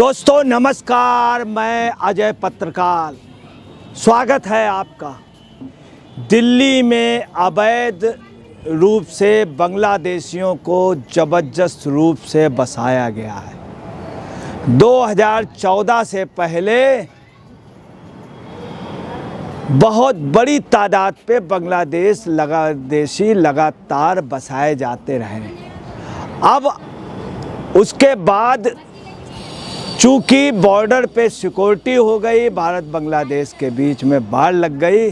दोस्तों नमस्कार, मैं अजय पत्रकार। स्वागत है आपका। दिल्ली में अवैध रूप से बांग्लादेशियों को जबरदस्त रूप से बसाया गया है। 2014 से पहले बहुत बड़ी तादाद पे बांग्लादेशी लगातार बसाए जाते रहे। अब उसके बाद चूँकि बॉर्डर पे सिक्योरिटी हो गई, भारत बांग्लादेश के बीच में बाढ़ लग गई,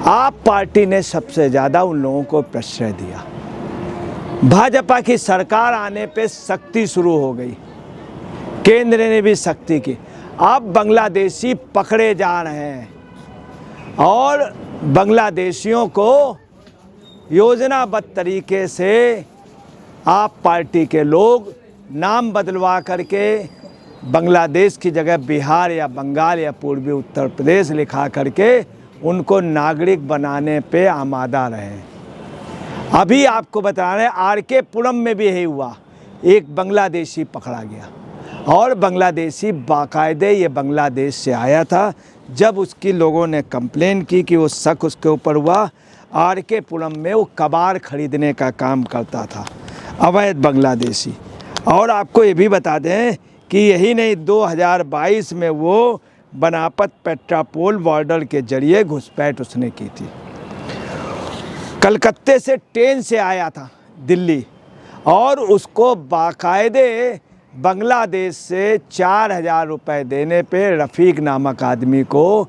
आप पार्टी ने सबसे ज़्यादा उन लोगों को प्रश्रय दिया। भाजपा की सरकार आने पे सख्ती शुरू हो गई, केंद्र ने भी सख्ती की। अब बांग्लादेशी पकड़े जा रहे हैं और बांग्लादेशियों को योजनाबद्ध तरीके से आप पार्टी के लोग नाम बदलवा करके बांग्लादेश की जगह बिहार या बंगाल या पूर्वी उत्तर प्रदेश लिखा करके उनको नागरिक बनाने पे आमादा रहे। अभी आपको बता रहे हैं आरके पुरम में भी यही हुआ, एक बांग्लादेशी पकड़ा गया और बांग्लादेशी बाकायदे ये बांग्लादेश से आया था। जब उसकी लोगों ने कंप्लेन की कि वो शक उसके ऊपर हुआ, आरके पुरम में वो कबाड़ खरीदने का काम करता था, अवैध बांग्लादेशी। और आपको ये भी बता दें कि यही नहीं, 2022 में वो बनापत पेट्रापोल बॉर्डर के जरिए घुसपैठ उसने की थी। कलकत्ते से ट्रेन से आया था दिल्ली और उसको बाकायदे बांग्लादेश से 4000 रुपये देने पे रफ़ीक नामक आदमी को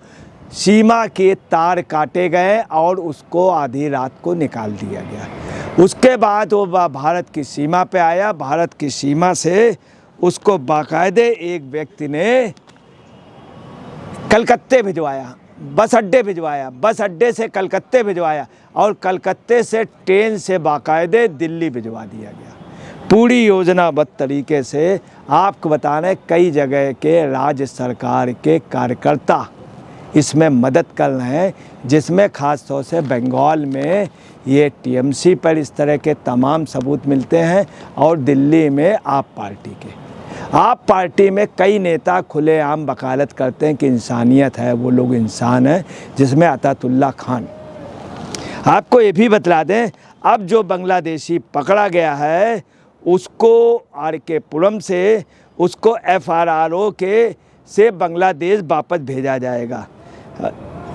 सीमा के तार काटे गए और उसको आधी रात को निकाल दिया गया। उसके बाद वो भारत की सीमा पे आया। भारत की सीमा से उसको बाकायदे एक व्यक्ति ने कलकत्ते भिजवाया, बस अड्डे भिजवाया, बस अड्डे से कलकत्ते भिजवाया और कलकत्ते से ट्रेन से बाकायदे दिल्ली भिजवा दिया गया। पूरी योजनाबद्ध तरीके से आपको बता रहे, कई जगह के राज्य सरकार के कार्यकर्ता इसमें मदद कर रहे हैं, जिसमें ख़ास तौर से बंगाल में ये टीएमसी पर इस तरह के तमाम सबूत मिलते हैं और दिल्ली में आप पार्टी में कई नेता खुलेआम वकालत करते हैं कि इंसानियत है, वो लोग इंसान हैं, जिसमें अतातुल्ला खान। आपको ये भी बतला दें, अब जो बांग्लादेशी पकड़ा गया है उसको आरके पुरम से उसको FRRO के से बांग्लादेश वापस भेजा जाएगा।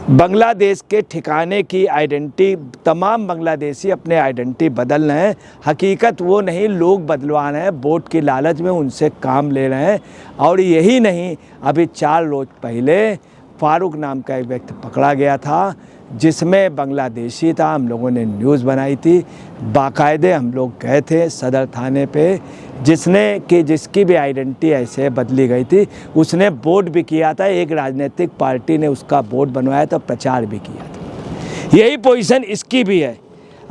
बांग्लादेश के ठिकाने की आइडेंटिटी, तमाम बांग्लादेशी अपने आइडेंटिटी बदल रहे हैं। हकीकत वो नहीं, लोग बदलवा रहे हैं, वोट की लालच में उनसे काम ले रहे हैं। और यही नहीं, अभी 4 रोज पहले फारूक नाम का एक व्यक्ति पकड़ा गया था, जिसमें बांग्लादेशी था। हम लोगों ने न्यूज़ बनाई थी, बाकायदे हम लोग गए थे सदर थाने पे, जिसकी भी आइडेंटिटी ऐसे बदली गई थी। उसने वोट भी किया था, एक राजनीतिक पार्टी ने उसका वोट बनवाया था, प्रचार भी किया था। यही पोजीशन इसकी भी है।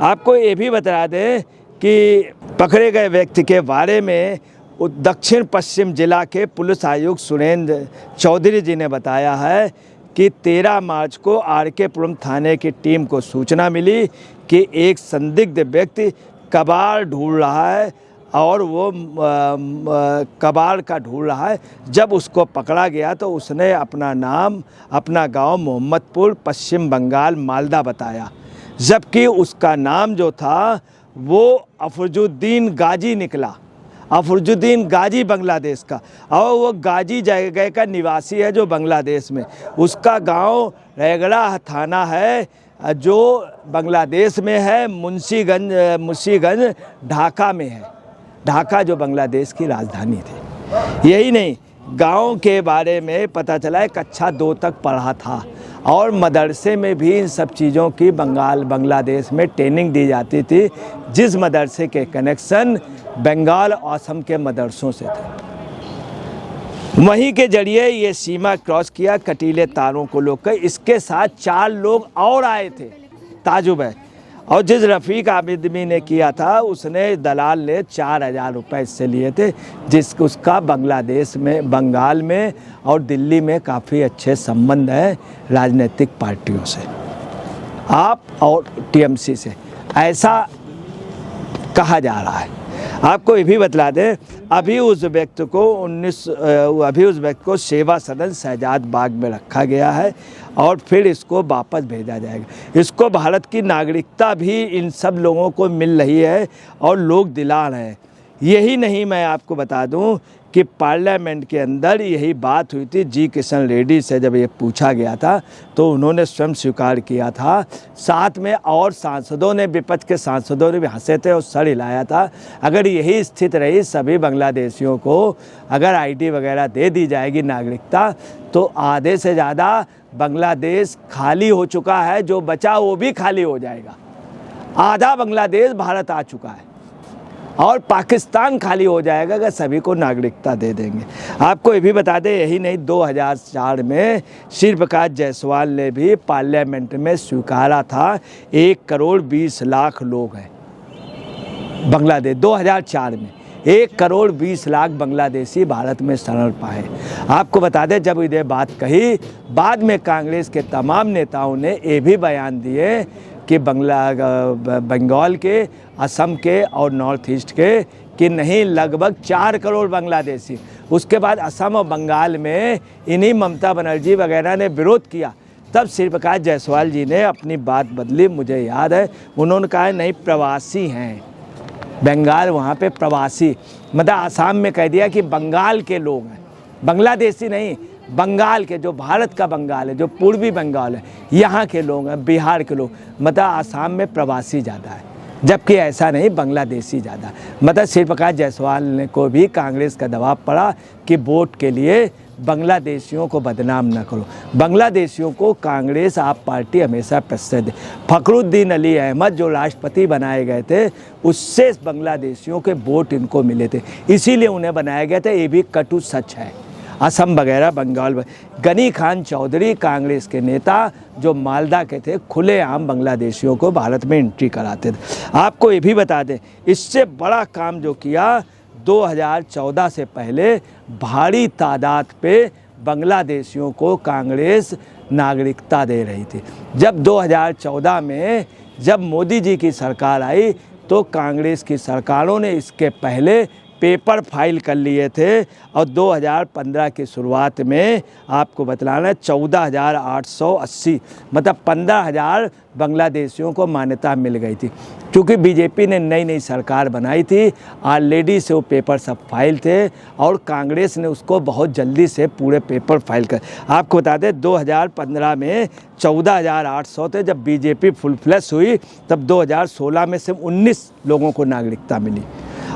आपको ये भी बता दें कि पकड़े गए व्यक्ति के बारे में दक्षिण पश्चिम जिला के पुलिस आयुक्त सुरेंद्र चौधरी जी ने बताया है कि 13 मार्च को आरके पुरम थाने की टीम को सूचना मिली कि एक संदिग्ध व्यक्ति कबाड़ ढूंढ रहा है और वो कबाड़ का ढूंढ रहा है। जब उसको पकड़ा गया तो उसने अपना नाम, अपना गांव मोहम्मदपुर, पश्चिम बंगाल, मालदा बताया, जबकि उसका नाम जो था वो अफरुजुद्दीन गाजी निकला। अफरुजुद्दीन गाजी बांग्लादेश का, और वो गाजी जगह का निवासी है जो बांग्लादेश में। उसका गांव रेगड़ा थाना है जो बांग्लादेश में है, मुंशीगंज ढाका में है। ढाका जो बांग्लादेश की राजधानी थी। यही नहीं, गांव के बारे में पता चला है कक्षा 2 तक पढ़ा था और मदरसे में भी इन सब चीज़ों की बांग्लादेश में ट्रेनिंग दी जाती थी, जिस मदरसे के कनेक्शन बंगाल और असम के मदरसों से थे। वहीं के जरिए ये सीमा क्रॉस किया, कटीले तारों को लोग कर। इसके साथ 4 लोग और आए थे, ताजुब है। और जिस रफ़ीक आदमी ने किया था, उसने दलाल ने 4000 रुपये इससे लिए थे, उसका बांग्लादेश में, बंगाल में और दिल्ली में काफ़ी अच्छे संबंध हैं राजनीतिक पार्टियों से, आप और टीएमसी से, ऐसा कहा जा रहा है। आपको ये भी बतला दें, अभी उस व्यक्ति को सेवा सदन शहजाद बाग में रखा गया है और फिर इसको वापस भेजा जाएगा। इसको भारत की नागरिकता भी इन सब लोगों को मिल रही है और लोग दिला रहे हैं। यही नहीं, मैं आपको बता दूं कि पार्लियामेंट के अंदर यही बात हुई थी। जी किशन रेड्डी से जब ये पूछा गया था तो उन्होंने स्वयं स्वीकार किया था, साथ में और सांसदों ने, विपक्ष के सांसदों ने भी हंसे थे और सर हिलाया था। अगर यही स्थिति रही, सभी बांग्लादेशियों को अगर आईडी वगैरह दे दी जाएगी नागरिकता, तो आधे से ज़्यादा बांग्लादेश खाली हो चुका है, जो बचा वो भी खाली हो जाएगा। आधा बांग्लादेश भारत आ चुका है और पाकिस्तान खाली हो जाएगा अगर सभी को नागरिकता दे देंगे। आपको ये भी बता दें, यही नहीं, 2004 में श्री प्रकाश जायसवाल ने भी पार्लियामेंट में स्वीकारा था 1 करोड़ 20 लाख लोग हैं बांग्लादेश। 2004 में 1 करोड़ 20 लाख बांग्लादेशी भारत में शरण पाए। आपको बता दें, जब इधर बात कही, बाद में कांग्रेस के तमाम नेताओं ने ये भी बयान दिए कि बंगाल के, असम के और नॉर्थ ईस्ट के कि नहीं, लगभग 4 करोड़ बांग्लादेशी। उसके बाद असम और बंगाल में इन्हीं ममता बनर्जी वगैरह ने विरोध किया, तब श्री प्रकाश जायसवाल जी ने अपनी बात बदली। मुझे याद है, उन्होंने कहा नहीं, प्रवासी हैं बंगाल, वहाँ पे प्रवासी, मतलब आसाम में कह दिया कि बंगाल के लोग हैं, बांग्लादेशी नहीं, बंगाल के, जो भारत का बंगाल है, जो पूर्वी बंगाल है, यहाँ के लोग हैं, बिहार के लोग, मतलब आसाम में प्रवासी ज़्यादा है, जबकि ऐसा नहीं, बांग्लादेशी ज़्यादा। मतलब श्री प्रकाश जायसवाल ने को भी कांग्रेस का दबाव पड़ा कि वोट के लिए बांग्लादेशियों को बदनाम न करो। बांग्लादेशियों को कांग्रेस आप पार्टी हमेशा प्रसिद्ध। फखरुद्दीन अली अहमद जो राष्ट्रपति बनाए गए थे, उससे बांग्लादेशियों के वोट इनको मिले थे, इसीलिए उन्हें बनाया गया था। ये भी कटु सच है। असम वगैरह, बंगाल, गनी खान चौधरी कांग्रेस के नेता जो मालदा के थे, खुलेआम बांग्लादेशियों को भारत में एंट्री कराते थे। आपको ये भी बता दें, इससे बड़ा काम जो किया, 2014 से पहले भारी तादाद पे बांग्लादेशियों को कांग्रेस नागरिकता दे रही थी। जब 2014 में जब मोदी जी की सरकार आई, तो कांग्रेस की सरकारों ने इसके पहले पेपर फाइल कर लिए थे और 2015 की शुरुआत में आपको बतलाना 14,880, मतलब 15,000 बांग्लादेशियों को मान्यता मिल गई थी। क्योंकि बीजेपी ने नई नई सरकार बनाई थी, ऑलरेडी से वो पेपर सब फाइल थे और कांग्रेस ने उसको बहुत जल्दी से पूरे पेपर फाइल कर। आपको बता दें, 2015 में 14,800 थे। जब बीजेपी फुल फ्लैश हुई, तब 2016 में सिर्फ 19 लोगों को नागरिकता मिली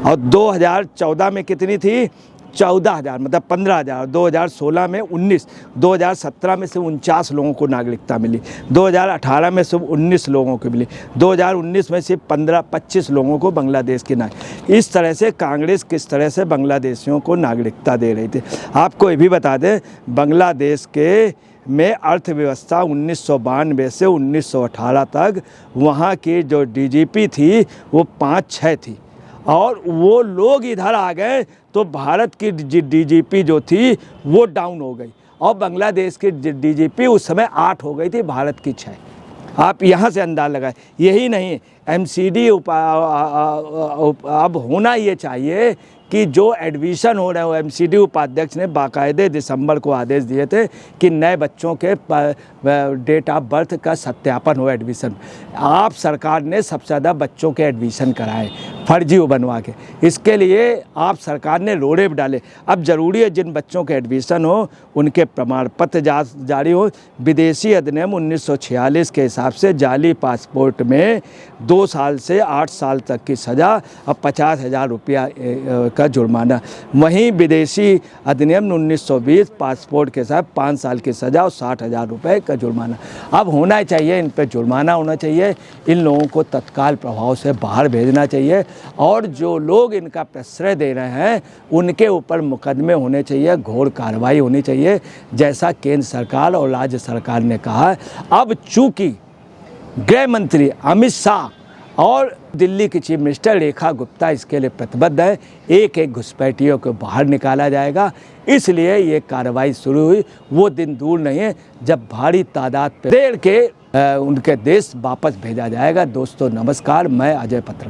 और 2014 में कितनी थी? 14,000, मतलब 15,000। 2016 में 19, 2017 में सिर्फ 49 लोगों को नागरिकता मिली, 2018 में सिर्फ 19 लोगों को मिली, 2019 में सिर्फ 15-25 लोगों को बांग्लादेश की नागरिकता। इस तरह से कांग्रेस किस तरह से बांग्लादेशियों को नागरिकता दे रही थी। आपको ये भी बता दें, बांग्लादेश के में अर्थव्यवस्था 1992 से 1918 तक वहाँ की जो डीजीपी थी वो 5-6 थी और वो लोग इधर आ गए तो भारत की डीजीपी जो थी वो डाउन हो गई और बांग्लादेश की डीजीपी उस समय 8 हो गई थी, भारत की 6। आप यहाँ से अंदाज़ लगाएं। यही नहीं, एमसीडी अब होना ये चाहिए कि जो एडमिशन हो रहे हो, एमसीडी उपाध्यक्ष ने बाकायदे दिसंबर को आदेश दिए थे कि नए बच्चों के डेट ऑफ बर्थ का सत्यापन हो एडमिशन। आप सरकार ने सबसे ज़्यादा बच्चों के एडमिशन कराए फर्जी बनवा के, इसके लिए आप सरकार ने रोड़े डाले। अब ज़रूरी है जिन बच्चों के एडमिशन हो उनके प्रमाण पत्र जारी हो। विदेशी अधिनियम 1946 के हिसाब से जाली पासपोर्ट में 2 साल से 8 साल तक की सज़ा और 50,000 रुपया का जुर्माना। वहीं विदेशी अधिनियम 1920 पासपोर्ट के साथ 5 साल की सज़ा और 60,000 रुपये का जुर्माना। अब होना चाहिए, इन पर जुर्माना होना चाहिए, इन लोगों को तत्काल प्रभाव से बाहर भेजना चाहिए और जो लोग इनका प्रश्रय दे रहे हैं उनके ऊपर मुकदमे होने चाहिए, घोर कार्रवाई होनी चाहिए, जैसा केंद्र सरकार और राज्य सरकार ने कहा है। अब चूँकि गृह मंत्री अमित शाह और दिल्ली की चीफ मिनिस्टर रेखा गुप्ता इसके लिए प्रतिबद्ध है, एक एक घुसपैठियों को बाहर निकाला जाएगा, इसलिए ये कार्रवाई शुरू हुई। वो दिन दूर नहीं है जब भारी तादाद पे उनके देश वापस भेजा जाएगा। दोस्तों नमस्कार, मैं अजय पत्रकार।